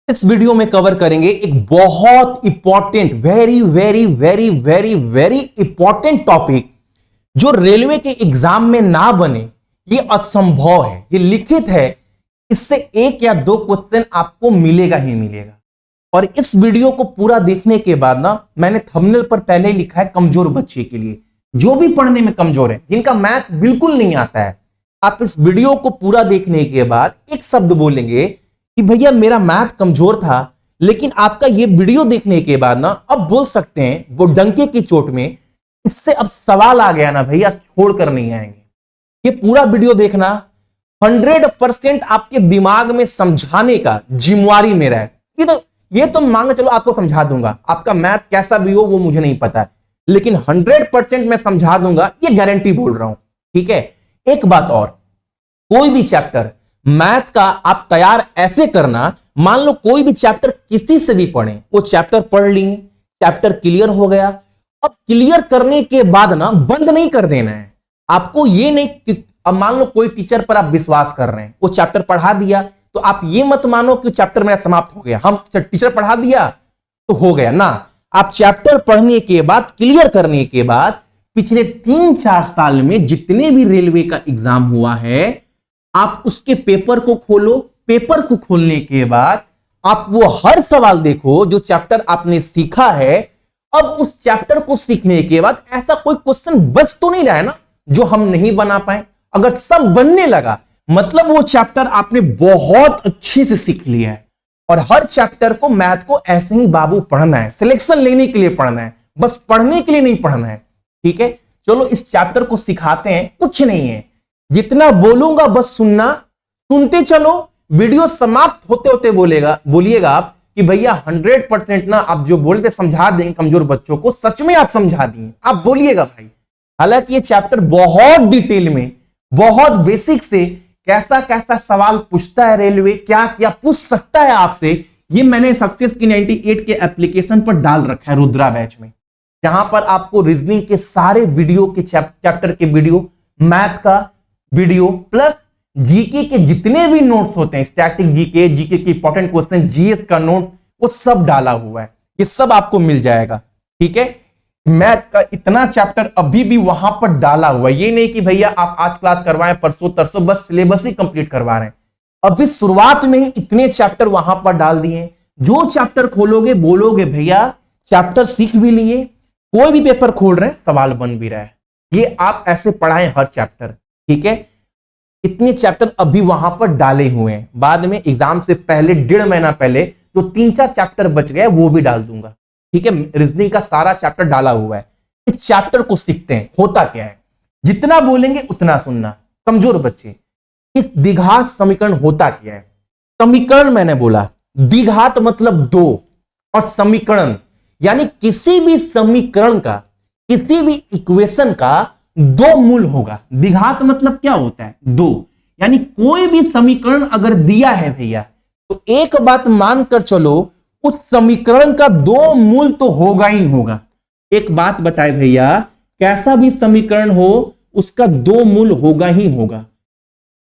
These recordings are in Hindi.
इस वीडियो में कवर करेंगे एक बहुत important very very very very very important topic जो रेलवे के एग्जाम में ना बने, ये असंभव है, ये लिखित है। इससे एक या दो क्वेश्चन आपको मिलेगा ही मिलेगा। और इस वीडियो को पूरा देखने के बाद ना, मैंने थंबनेल पर पहले ही लिखा है कमजोर बच्चे के लिए, जो भी पढ़ने में कमजोर है, जिनका मैथ बिल्कुल नहीं आता है। आप इस वीडियो को पूरा देखने के बाद एक शब्द बोलेंगे कि भैया मेरा मैथ कमजोर था, लेकिन आपका ये वीडियो देखने के बाद ना अब बोल सकते हैं वो डंके की चोट में, इससे अब सवाल आ गया ना भैया, छोड़कर नहीं आएंगे। ये पूरा वीडियो देखना, 100% आपके दिमाग में समझाने का जिम्मेवारी मेरा है। ये तो मान चलो आपको समझा दूंगा, आपका मैथ कैसा भी हो वो मुझे नहीं पता है, लेकिन 100% मैं समझा दूंगा, ये गारंटी बोल रहा हूं। ठीक है, एक बात और, कोई भी चैप्टर मैथ का आप तैयार ऐसे करना, मान लो कोई भी चैप्टर किसी से भी पढ़े, वो चैप्टर पढ़ लिए, चैप्टर क्लियर हो गया, अब क्लियर करने के बाद ना बंद नहीं कर देना है आपको। ये नहीं कि अब मान लो कोई टीचर पर आप विश्वास कर रहे हैं, वो चैप्टर पढ़ा दिया तो आप ये मत मानो कि चैप्टर मेरा समाप्त हो गया, हम टीचर पढ़ा दिया तो हो गया ना। आप चैप्टर पढ़ने के बाद, क्लियर करने के बाद, पिछले 3-4 साल में जितने भी रेलवे का एग्जाम हुआ है, आप उसके पेपर को खोलो। पेपर को खोलने के बाद आप वो हर सवाल देखो जो चैप्टर आपने सीखा है। अब उस चैप्टर को सीखने के बाद ऐसा कोई क्वेश्चन बच तो नहीं रहा है ना जो हम नहीं बना पाए। अगर सब बनने लगा, मतलब वो चैप्टर आपने बहुत अच्छे से सीख लिया है। और हर चैप्टर को, मैथ को ऐसे ही बाबू पढ़ना है, सिलेक्शन लेने के लिए पढ़ना है, बस पढ़ने के लिए नहीं पढ़ना है। ठीक है, चलो इस चैप्टर को सिखाते हैं। कुछ नहीं है, जितना बोलूंगा बस सुनना, सुनते चलो। वीडियो समाप्त होते होते बोलिएगा आप कि भैया 100% ना आप जो बोलते समझा देंगे कमजोर बच्चों को, सच में आप समझा देंगे, आप बोलिएगा भाई। हालांकि ये चैप्टर बहुत डिटेल में, बहुत बेसिक से कैसा कैसा सवाल पूछता है रेलवे, क्या क्या पूछ सकता है आपसे, ये मैंने सक्सेस की 98 के एप्लीकेशन पर डाल रखा है, रुद्रा बैच में, जहां पर आपको रीजनिंग के सारे वीडियो के चैप्टर के वीडियो, मैथ का वीडियो, प्लस जीके के जितने भी नोट्स होते हैं, स्टैटिक जीके, जीके के इंपॉर्टेंट क्वेश्चन, जीएस का नोट्स, वो सब डाला हुआ है। ये सब आपको मिल जाएगा। ठीक है, मैथ का इतना चैप्टर अभी भी वहां पर डाला हुआ है। ये नहीं कि भैया आप आज क्लास करवाएं, परसों तरसों बस सिलेबस ही कंप्लीट करवा रहे हैं। अभी शुरुआत में ही इतने चैप्टर वहां पर डाल दिए, जो चैप्टर खोलोगे बोलोगे भैया चैप्टर सीख भी लिए, कोई भी पेपर खोल रहे हैं सवाल बन भी रहा है। ये आप ऐसे पढ़ाएं हर चैप्टर। ठीक है, इतने चैप्टर अभी वहां पर डाले हुए हैं। बाद में एग्जाम से पहले 1.5 महीना पहले जो 3-4 चैप्टर बच गए वो भी डाल दूंगा। ठीक है, रीजनिंग का सारा चैप्टर डाला हुआ है। इस चैप्टर को सीखते हैं, होता क्या है, जितना बोलेंगे उतना सुनना। कमजोर बच्चे, इस द्विघात समीकरण होता क्या है? समीकरण मैंने बोला, द्विघात मतलब दो, और समीकरण यानी किसी भी समीकरण का, किसी भी इक्वेशन का दो मूल होगा। द्विघात मतलब क्या होता है? दो। यानी कोई भी समीकरण अगर दिया है भैया, तो एक बात मानकर चलो, उस समीकरण का दो मूल तो होगा ही होगा। एक बात बताए भैया, कैसा भी समीकरण हो उसका दो मूल होगा ही होगा।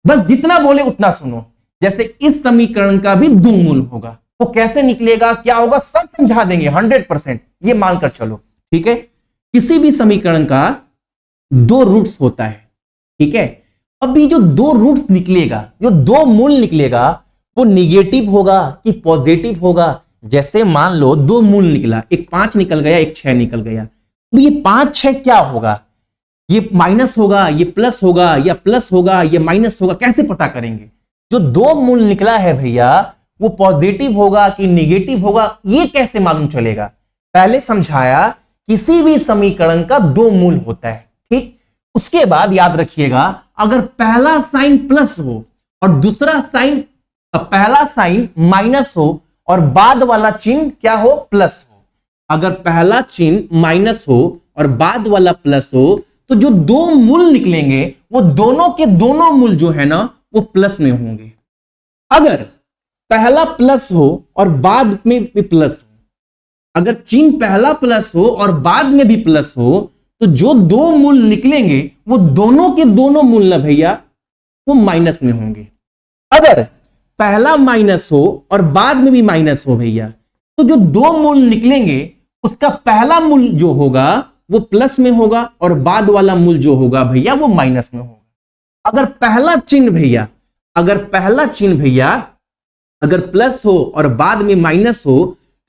बस जितना बोले उतना सुनो। जैसे इस समीकरण का भी दो मूल होगा, तो कैसे निकलेगा, क्या होगा, सब समझा देंगे 100%, ये मानकर चलो। ठीक है, किसी भी समीकरण का दो रूट्स होता है। ठीक है, अभी जो दो रूट्स निकलेगा, जो दो मूल निकलेगा, वो निगेटिव होगा कि पॉजिटिव होगा। जैसे मान लो दो मूल निकला, एक 5 निकल गया, एक 6 निकल गया, तो ये 5-6 क्या होगा? ये माइनस होगा, ये प्लस होगा, या प्लस होगा, ये माइनस होगा, कैसे पता करेंगे? जो दो मूल निकला है भैया, वो पॉजिटिव होगा कि निगेटिव होगा, ये कैसे मालूम चलेगा? पहले समझाया, किसी भी समीकरण का दो मूल होता है। ठीक, उसके बाद याद रखिएगा, अगर पहला साइन प्लस हो और दूसरा साइन, पहला साइन माइनस हो और बाद वाला चिन्ह क्या हो, प्लस हो। अगर पहला चिन्ह माइनस हो और बाद वाला प्लस हो, तो जो दो मूल निकलेंगे वो दोनों के दोनों मूल जो है ना, वो प्लस में होंगे। अगर पहला प्लस हो और बाद में भी प्लस हो, अगर चिन्ह पहला प्लस हो और बाद में भी प्लस हो, तो जो दो मूल निकलेंगे वो दोनों के दोनों मूल ना भैया वो माइनस में होंगे। अगर पहला माइनस हो और बाद में भी माइनस हो भैया, तो जो दो मूल निकलेंगे उसका पहला मूल जो होगा वो प्लस में होगा और बाद वाला मूल जो होगा भैया वो माइनस में होगा। अगर पहला चिन्ह भैया अगर प्लस हो और बाद में माइनस हो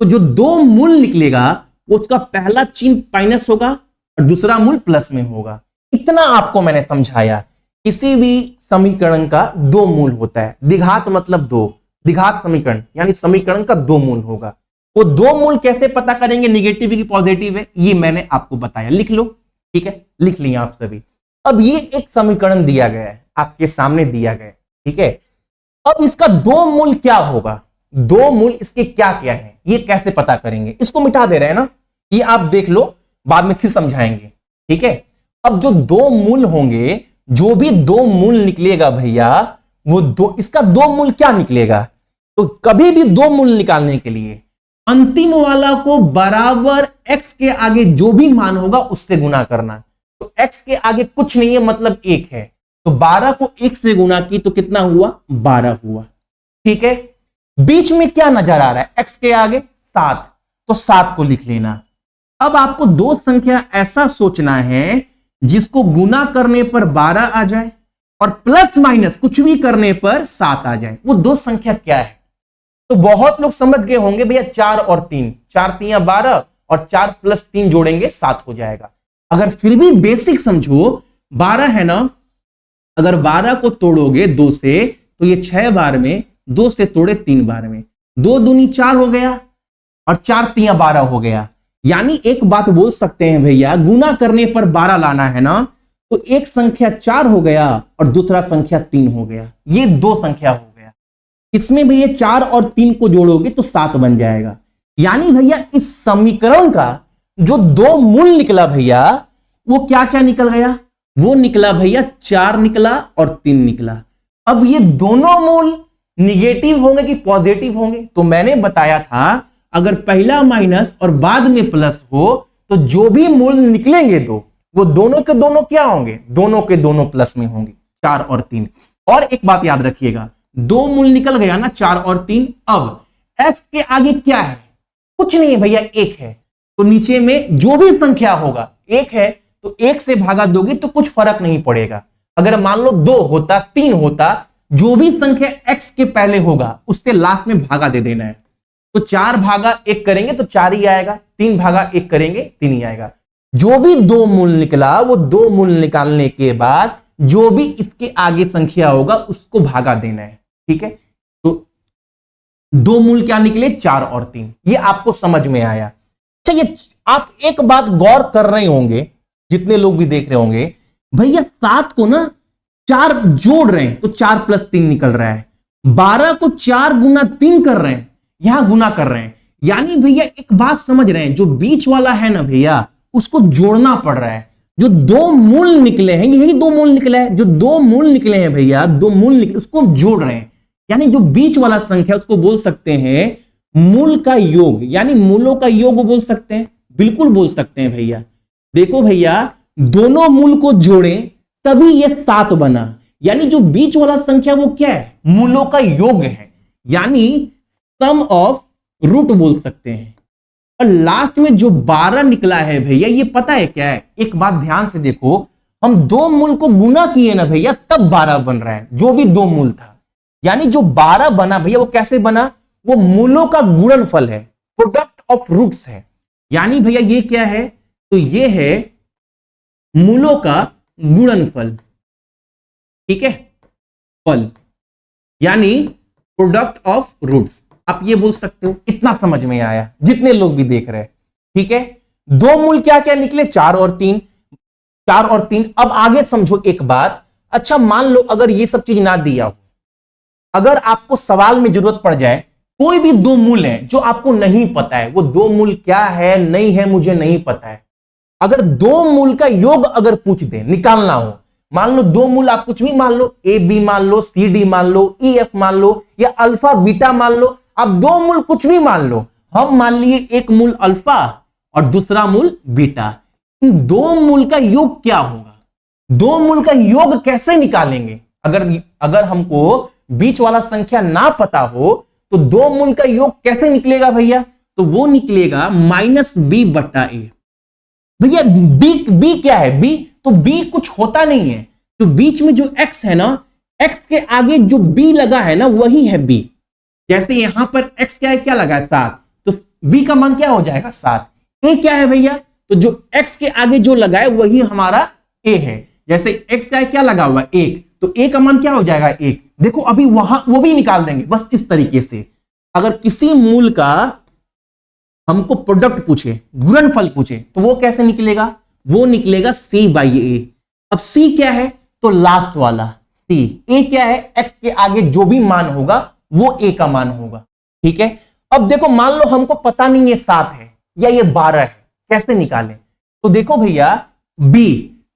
तो जो दो मूल निकलेगा वो उसका पहला चिन्ह माइनस होगा और दूसरा मूल प्लस में होगा। इतना आपको मैंने समझाया। किसी भी समीकरण का दो मूल होता है, द्विघात मतलब दो, द्विघात समीकरण यानी समीकरण का दो मूल होगा। वो दो मूल कैसे पता करेंगे, निगेटिव की पॉजिटिव है, ये मैंने आपको बताया। लिख लो, ठीक है, लिख लिया आप सभी। अब ये एक समीकरण दिया गया है, आपके सामने दिया गया है, ठीक है। अब इसका दो मूल क्या होगा, दो मूल इसके क्या क्या है, ये कैसे पता करेंगे। इसको मिटा दे रहे हैं ना, ये आप देख लो, बाद में फिर समझाएंगे, ठीक है। अब जो दो मूल होंगे, जो भी दो मूल निकलेगा भैया, वो दो, इसका दो मूल क्या निकलेगा, तो कभी भी दो मूल निकालने के लिए अंतिम वाला को बराबर x के आगे जो भी मान होगा उससे गुना करना। तो x के आगे कुछ नहीं है, मतलब 1 है, तो 12 को 1 से गुना की तो कितना हुआ, 12 हुआ, ठीक है। बीच में क्या नजर आ रहा है, x के आगे 7, तो 7 को लिख लेना। अब आपको दो संख्या ऐसा सोचना है जिसको गुना करने पर 12 आ जाए और प्लस माइनस कुछ भी करने पर 7 आ जाए। वो दो संख्या क्या है, तो बहुत लोग समझ गए होंगे भैया 4 और 3, 4 3 12 और 4 प्लस 3 जोड़ेंगे 7 हो जाएगा। अगर फिर भी बेसिक समझो, 12 है ना, अगर 12 को तोड़ोगे 2 से तो ये 6 बार में, 2 से तोड़े 3 बार में, 2 दूनी 4 हो गया और 4 3 12 हो गया। यानी एक बात बोल सकते हैं भैया, गुना करने पर 12 लाना है ना, तो एक संख्या 4 हो गया और दूसरा संख्या 3 हो गया, ये दो संख्या हो गया। इसमें भैया 4 और 3 को जोड़ोगे तो 7 बन जाएगा। यानी भैया इस समीकरण का जो दो मूल निकला भैया, वो क्या क्या निकल गया, वो निकला भैया 4 निकला और 3 निकला। अब ये दोनों मूल निगेटिव होंगे कि पॉजिटिव होंगे, तो मैंने बताया था अगर पहला माइनस और बाद में प्लस हो तो जो भी मूल निकलेंगे दो, वो दोनों के दोनों क्या होंगे, दोनों के दोनों प्लस में होंगे, 4 और 3। और एक बात याद रखिएगा, दो मूल निकल गया ना 4 और 3। अब x के आगे क्या है, कुछ नहीं है भैया, 1 है, तो नीचे में जो भी संख्या होगा 1 है, तो 1 से भागा दोगे तो कुछ फर्क नहीं पड़ेगा। अगर मान लो 2 होता, 3 होता, जो भी संख्या x के पहले होगा उससे लास्ट में भागा दे देना है। तो 4 भागा 1 करेंगे तो 4 ही आएगा, 3 भागा 1 करेंगे 3 ही आएगा। जो भी दो मूल निकला, वो दो मूल निकालने के बाद जो भी इसके आगे संख्या होगा उसको भागा देना है, ठीक है। तो दो मूल क्या निकले, 4 और 3, ये आपको समझ में आया। चलिए, आप एक बात गौर कर रहे होंगे, जितने लोग भी देख रहे होंगे, भैया 7 को ना 4 जोड़ रहे हैं तो 4 प्लस 3 निकल रहा है, 12 को 4 गुना 3 कर रहे हैं, यहां गुना कर रहे हैं। यानी भैया एक बात समझ रहे हैं, जो बीच वाला है ना भैया, उसको जोड़ना पड़ रहा है। जो दो मूल निकले हैं, यही दो मूल निकले हैं, जो दो मूल निकले हैं भैया, दो मूल निकले, उसको जोड़ रहे हैं। यानी जो बीच वाला संख्या उसको बोल सकते हैं मूल का योग, यानी मूलों का योग बोल सकते हैं, बिल्कुल बोल सकते हैं भैया। देखो भैया, दोनों मूल को जोड़ें तभी ये 7 बना, यानी जो बीच वाला संख्या वो क्या है, मूलों का योग है, यानी सम ऑफ रूट बोल सकते हैं। और लास्ट में जो 12 निकला है भैया, ये पता है क्या है, एक बात ध्यान से देखो, हम दो मूल को गुना किए ना भैया, तब 12 बन रहा है, जो भी दो मूल था। यानी जो 12 बना भैया, वो कैसे बना, वो मूलों का गुणनफल है, प्रोडक्ट ऑफ रूट्स है। यानी भैया ये क्या है, तो ये है मूलों का गुणनफल, ठीक है, फल, यानी प्रोडक्ट ऑफ रूट्स, आप ये बोल सकते हो। इतना समझ में आया, जितने लोग भी देख रहे हैं, ठीक है। दो मूल क्या क्या निकले, 4 और 3, 4 और 3। अब आगे समझो एक बात, अच्छा मान लो अगर ये सब चीज ना दिया हो, अगर आपको सवाल में जरूरत पड़ जाए, कोई भी दो मूल है जो आपको नहीं पता है, वो दो मूल क्या है नहीं है मुझे नहीं पता है, अगर दो मूल का योग अगर पूछ दे, निकालना हो, मान लो दो मूल आप कुछ भी मान लो, ए बी मान लो, सी डी मान लो, ई एफ मान लो, या अल्फा बीटा मान लो, आप दो मूल कुछ भी मान लो, हम मान लिए एक मूल अल्फा और दूसरा मूल बीटा, इन दो मूल का योग क्या होगा, दो मूल का योग कैसे निकालेंगे। अगर हमको बीच वाला संख्या ना पता हो तो दो मूल का योग कैसे निकलेगा भैया? तो वो निकलेगा -b बटा a। भैया b क्या है? b तो b कुछ होता नहीं है, तो बीच में जो x है ना, x के आगे जो b लगा है ना वही है b। जैसे यहां पर x क्या है, क्या लगा है 7, तो b का मान क्या हो जाएगा 7। a क्या है भैया? तो जो x के आगे जो लगा है वही हमारा a है। जैसे x का क्या लगा हुआ 1, तो a का मान क्या हो जाएगा 1। देखो अभी वहां वो भी निकाल देंगे बस इस तरीके से। अगर किसी मूल का हमको प्रोडक्ट पूछे, गुणनफल पूछे, तो वो कैसे निकलेगा? वो निकलेगा c बाई a। अब c क्या है? तो लास्ट वाला c। a क्या है? x के आगे जो भी मान होगा वो a का मान होगा। ठीक है, अब देखो मान लो हमको पता नहीं ये 7 है या ये 12 है, कैसे निकालें? तो देखो भैया b,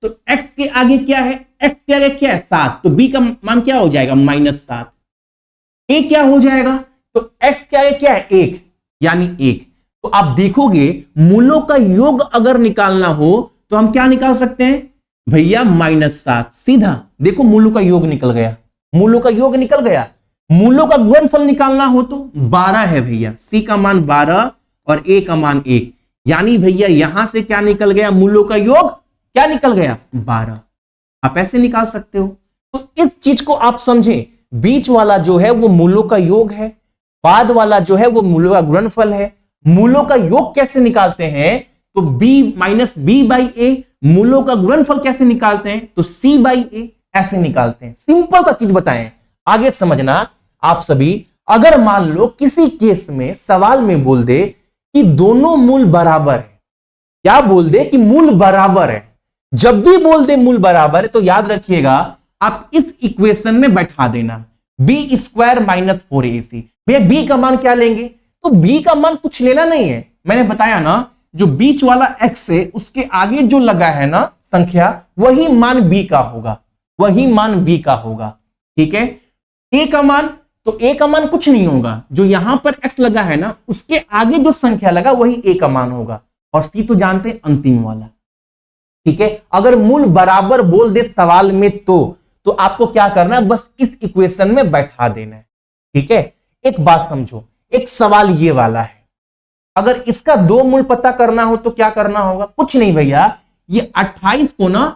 तो x के आगे क्या है? x के आगे क्या है 7, तो b का मान क्या हो जाएगा -7। a क्या हो जाएगा? तो x के आगे क्या है 1, यानी 1। तो आप देखोगे मूलों का योग अगर निकालना हो तो हम क्या निकाल सकते हैं भैया? -7। सीधा देखो मूलों का योग निकल गया, मूलों का योग निकल गया। मूलों का गुणनफल निकालना हो तो 12 है भैया, c का मान 12 और a का मान 1, यानी भैया यहां से क्या निकल गया? मूलों का योग क्या निकल गया? 12। आप ऐसे निकाल सकते हो। तो इस चीज को आप समझें, बीच वाला जो है वो मूलों का योग है, बाद वाला जो है वो मूलों का गुणनफल है। मूलों का योग कैसे निकालते हैं? तो b -b बाई a। मूलों का गुणनफल कैसे निकालते हैं? तो c बाई a ऐसे निकालते हैं। सिंपल सा चीज बताएं, आगे समझना आप सभी। अगर मान लो किसी केस में सवाल में बोल दे कि दोनों मूल बराबर है, क्या बोल दे कि मूल बराबर है, जब भी बोल दे मूल बराबर है तो याद रखिएगा आप इस इक्वेशन में बैठा देना b² - 4ac। भैया b का मान क्या लेंगे? तो b का मान कुछ लेना नहीं है, मैंने बताया ना, जो बीच वाला x है उसके आगे जो लगा है ना संख्या, वही मान b का होगा, वही मान b का होगा। ठीक है, a का मान, तो a का मान कुछ नहीं होगा, जो यहां पर x लगा है ना उसके आगे जो संख्या लगा वही a का मान होगा। और c तो जानते हैं अंतिम वाला। ठीक है, अगर मूल बराबर बोल दे सवाल में तो आपको क्या करना है? बस इस इक्वेशन में बैठा देना है। ठीक है, एक बात समझो, एक सवाल ये वाला है, अगर इसका दो मूल पता करना हो तो क्या करना होगा? कुछ नहीं भैया, ये 28 को ना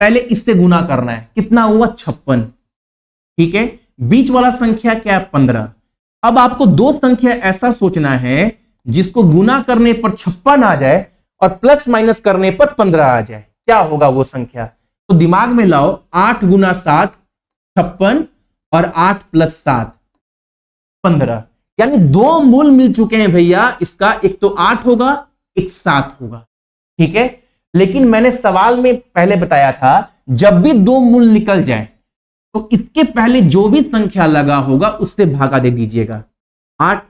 पहले इससे गुना करना है। कितना हुआ? 56। ठीक है, बीच वाला संख्या क्या है? 15। अब आपको दो संख्या ऐसा सोचना है जिसको गुना करने पर 56 आ जाए और प्लस माइनस करने पर 15 आ जाए। क्या होगा वो संख्या? तो दिमाग में लाओ, 8 गुना 7 56 और 8 + 7 15, यानी दो मूल मिल चुके हैं भैया इसका, एक तो 8 होगा, एक 7 होगा। ठीक है, लेकिन मैंने सवाल में पहले बताया था जब भी दो मूल निकल जाए तो इसके पहले जो भी संख्या लगा होगा उससे भागा दे दीजिएगा। 8,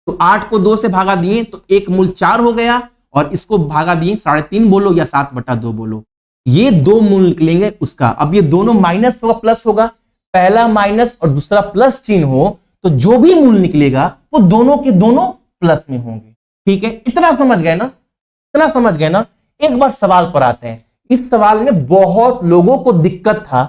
तो 8 को 2 से भागा दिए तो एक मूल 4 हो गया, और इसको भागा दिए 3.5 बोलो या 7/2 बोलो, ये दो मूल निकलेंगे उसका। अब ये दोनों माइनस होगा प्लस होगा, पहला माइनस और दूसरा प्लस चिन्ह हो तो जो भी मूल निकलेगा वो दोनों के दोनों प्लस में होंगे। ठीक है, इतना समझ गए ना? इतना समझ गए ना? एक बार सवाल पर आते हैं। इस सवाल में बहुत लोगों को दिक्कत था,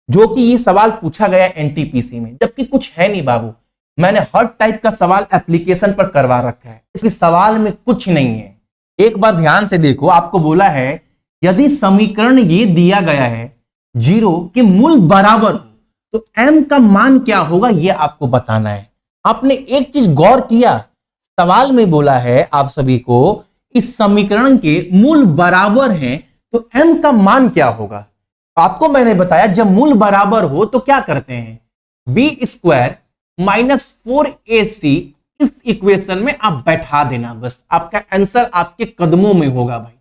जो कि ये सवाल पूछा गया एनटीपीसी में, जबकि कुछ है नहीं बाबू। मैंने हर टाइप का सवाल एप्लीकेशन पर करवा रखा है, इस सवाल में कुछ नहीं है। एक बार ध्यान से देखो, आपको बोला है यदि समीकरण ये दिया गया है 0 के मूल बराबर हो तो m का मान क्या होगा ये आपको बताना है। आपने एक चीज गौर किया, सवाल में बोला है आप सभी को इस समीकरण के मूल बराबर हैं तो m का मान क्या होगा। आपको मैंने बताया जब मूल बराबर हो तो क्या करते हैं, b² - 4ac इस इक्वेशन में आप बैठा देना, बस आपका आंसर आपके कदमों में होगा भाई।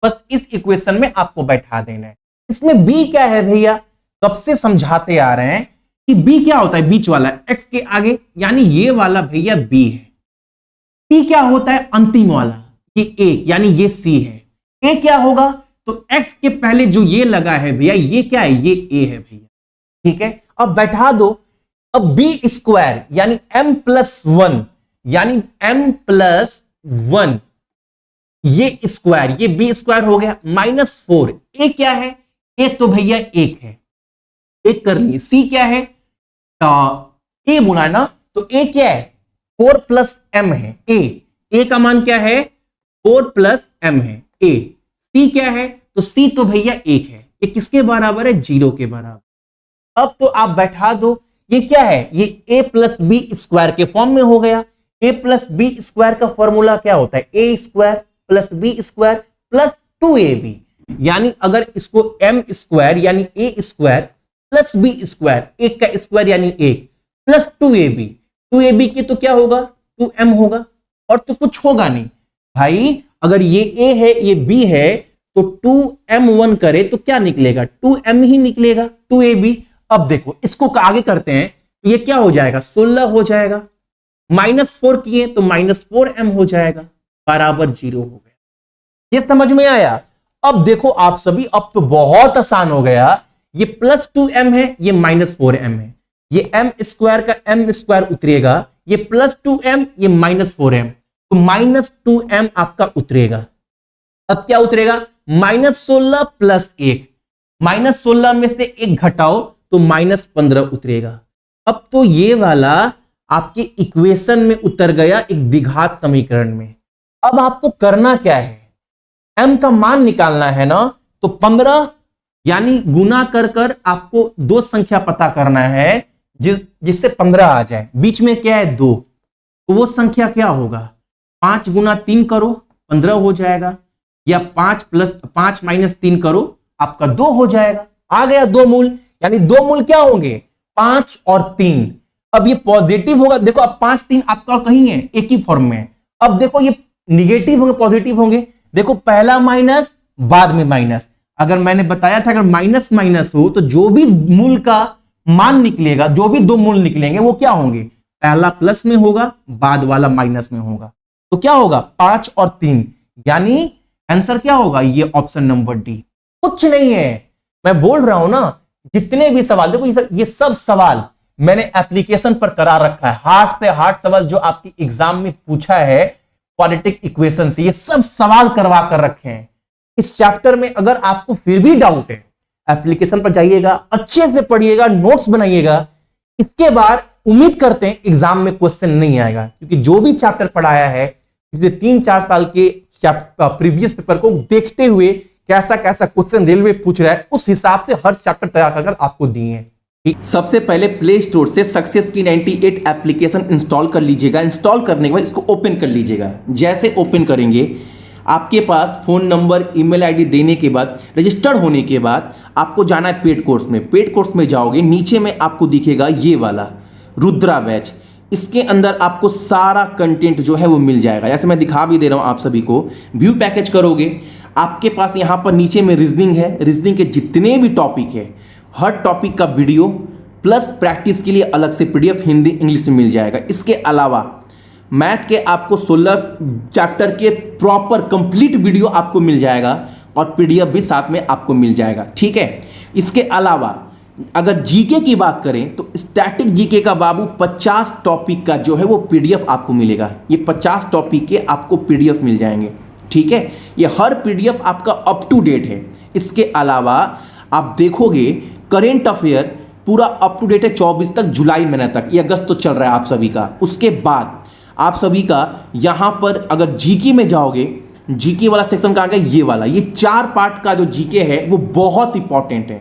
बस इस इक्वेशन में आपको बैठा देना है। इसमें b क्या है भैया, कब से समझाते आ रहे हैं कि b क्या होता है, बीच वाला x के आगे, यानी ये वाला भैया b है। c क्या होता है, अंतिम वाला, ये a, यानी ये c है। a क्या होगा, तो x के पहले जो ये लगा है भैया ये क्या है, ये a है भैया। ठीक है, अब बैठा दो। अब b² यानी m+1, यानी m+1 ये स्क्वायर, ये b² हो गया, -4। a क्या है, a तो भैया 1 है, 1 कर लिए। c क्या है, ए बोला है ना, तो ए क्या है 4 प्लस एम है। ए का मान क्या है 4 प्लस एम है ए। सी क्या है, तो सी तो भैया 1 है। ये किसके बराबर है 0 के बराबर। अब तो आप बैठा दो, ये क्या है, ये ए प्लस बी स्क्वायर के फॉर्म में हो गया। ए प्लस बी स्क्वायर का फॉर्मूला क्या होता है, A square plus B square plus 2ab। यानी अगर इसको एम स्क्वायर यानी A square plus B square, एक का स्क्वायर यानी 1 प्लस 2ab की तो क्या होगा 2m होगा, और तो कुछ होगा नहीं भाई। अगर ये a है ये b है तो 2m1 करे तो क्या निकलेगा 2m ही निकलेगा 2ab। अब देखो इसको आगे करते हैं तो ये क्या हो जाएगा 16 हो जाएगा, -4 किए तो -4m हो जाएगा, बराबर 0 हो गया। ये समझ में आया। अब देखो आप सभी, अब तो बहुत आसान हो गया। ये प्लस 2m है, ये -4m है, ये m स्क्वायर का m स्क्वायर उतरेगा, ये प्लस 2m ये -4m, तो -2m आपका उतरेगा। अब क्या उतरेगा -16 प्लस 1, -16 में से 1 घटाओ तो -15 उतरेगा। अब तो ये वाला आपके इक्वेशन में उतर गया एक द्विघात समीकरण में। अब आपको करना क्या है, m का मान निकालना है ना, तो 15 यानी गुना कर कर आपको दो संख्या पता करना है जिससे 15 आ जाए। बीच में क्या है 2, तो वो संख्या क्या होगा 5 गुना 3 करो 15 हो जाएगा, या 5 माइनस 3 करो आपका 2 हो जाएगा। आ गया 2 मूल, यानी 2 मूल क्या होंगे 5 और 3। अब ये पॉजिटिव होगा, देखो अब 5 3 आपका कहीं है एक ही फॉर्म में। अब देखो ये निगेटिव होंगे पॉजिटिव होंगे, देखो पहला माइनस बाद में माइनस। अगर मैंने बताया था अगर माइनस माइनस हो तो जो भी मूल का मान निकलेगा, जो भी 2 मूल निकलेंगे वो क्या होंगे, पहला प्लस में होगा बाद वाला माइनस में होगा। तो क्या होगा 5 और 3, यानी आंसर क्या होगा ये ऑप्शन नंबर डी। कुछ नहीं है, मैं बोल रहा हूं ना, जितने भी सवाल देखो ये सब सवाल मैंने एप्लीकेशन पर करा रखा है। हार्ड से हार्ड सवाल जो आपकी एग्जाम में पूछा है क्वाड्रेटिक इक्वेशन से, ये सब सवाल करवा कर रखे हैं इस चैप्टर में। अगर आपको फिर भी डाउट है एप्लीकेशन पर जाइएगा, अच्छे से पढ़िएगा, नोट्स बनाइएगा। इसके बाद उम्मीद करते हैं एग्जाम में क्वेश्चन नहीं आएगा, क्योंकि जो भी चैप्टर पढ़ाया है पिछले 3-4 साल के प्रीवियस पेपर को देखते हुए कैसा कैसा क्वेश्चन रेलवे पूछ रहा है, उस हिसाब से हर चैप्टर तैयार कर आपको दिए हैं। सबसे पहले प्ले स्टोर से सक्सेस की 98 एप्लीकेशन इंस्टॉल कर लीजिएगा। इंस्टॉल करने के बाद इसको ओपन कर लीजिएगा। जैसे ओपन करेंगे आपके पास फोन नंबर ईमेल आईडी देने के बाद रजिस्टर्ड होने के बाद आपको जाना है पेड कोर्स में। पेड कोर्स में जाओगे, नीचे में आपको दिखेगा ये वाला रुद्रा बैच। इसके अंदर आपको सारा कंटेंट जो है वो मिल जाएगा। जैसे मैं दिखा भी दे रहा हूं आप सभी को। व्यू पैकेज करोगे, आपके पास यहां पर नीचे में रीजनिंग है। रीजनिंग के जितने भी टॉपिक है हर टॉपिक का वीडियो प्लस प्रैक्टिस के लिए अलग से पीडीएफ हिंदी इंग्लिश में मिल जाएगा। इसके अलावा मैथ के आपको 16 चैप्टर के प्रॉपर कंप्लीट वीडियो आपको मिल जाएगा और पीडीएफ भी साथ में आपको मिल जाएगा, ठीक है। इसके अलावा अगर जीके की बात करें तो स्टैटिक जीके का बाबू 50 टॉपिक का जो है वो पीडीएफ आपको मिलेगा। ये 50 टॉपिक के आपको पीडीएफ मिल जाएंगे, ठीक है। ये हर पीडीएफ आपका अप टू डेट है। इसके अलावा आप देखोगे करेंट अफेयर पूरा अप टू डेट है 24 तक, जुलाई महीने तक। ये अगस्त तो चल रहा है आप सभी का। उसके बाद आप सभी का यहां पर अगर जीके में जाओगे, जीके वाला सेक्शन कहां गया, ये वाला। ये 4 पार्ट का जो जीके है वो बहुत इंपॉर्टेंट है।